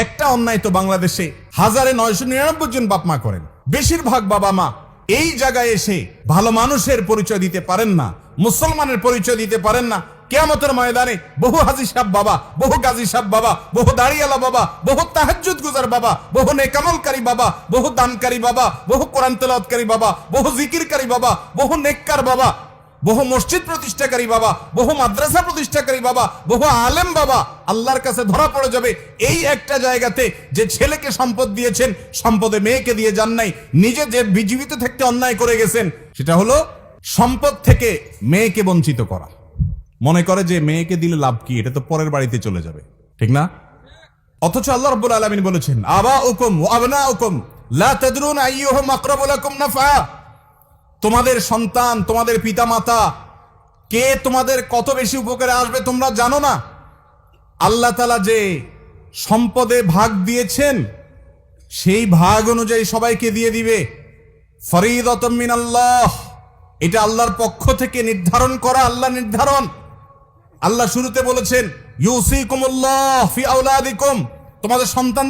একটা অন্যায় তো বাংলাদেশে 1999 জন বাপ মা করেন। বেশিরভাগ বাবা মা এই জায়গায় এসে ভালো মানুষের পরিচয় দিতে পারেন না, মুসলমানের পরিচয় দিতে পারেন না। কিয়ামতের ময়দানে বহু হাজী সাহেব বাবা, বহু গাজী সাহেব বাবা, বহু দাড়িওয়ালা বাবা, বহু তাহাজ্জুদ গুজার বাবা, বহু নেকামলকারী বাবা, বহু দানকারী বাবা, বহু কোরআন তেলাওয়াতকারী বাবা, বহু জিকিরকারী বাবা, বহু নেককার বাবা, বহু মসজিদ প্রতিষ্ঠাকারী বাবা, বহু মাদ্রাসা প্রতিষ্ঠাকারী বাবা, বহু আলেম বাবা আল্লাহর কাছে ধরা পড়ে যাবে এই একটা জায়গাতে যে ছেলেকে সম্পদ দিয়েছেন, সম্পদে মেয়েকে দিয়ে যান নাই, নিজে যে জীবিত থাকতে অন্যায় করে গেছেন, সেটা হলো সম্পদ থেকে মেয়েকে বঞ্চিত করা। মনে করে যে মেয়েকে দিলে লাভ কি, এটা তো পরের বাড়িতে চলে যাবে, ঠিক না? অথচ আল্লাহ রাব্বুল আলামিন বলেছেন, আবাউকুম ওয়া আবনাউকুম লা তাদরুন আইয়ুহুম আকরাবু লাকুম নাফআ। তোমাদের সন্তান, তোমাদের পিতামাতা কে তোমাদের কত বেশি উপকারে আসবে তোমরা জানো না। আল্লাহ তাআলা যে সম্পদে ভাগ দিয়েছেন সেই ভাগ অনুযায়ী সবাইকে দিয়ে দিবে। ফরিদাতুম মিনাল্লাহ, এটা আল্লাহর পক্ষ থেকে নির্ধারণ করা, আল্লাহ নির্ধারণ। আল্লাহ শুরুতে বলেছেন ইউসিকুমুল্লাহ ফি আওলাদিকুম, তোমাদের সন্তান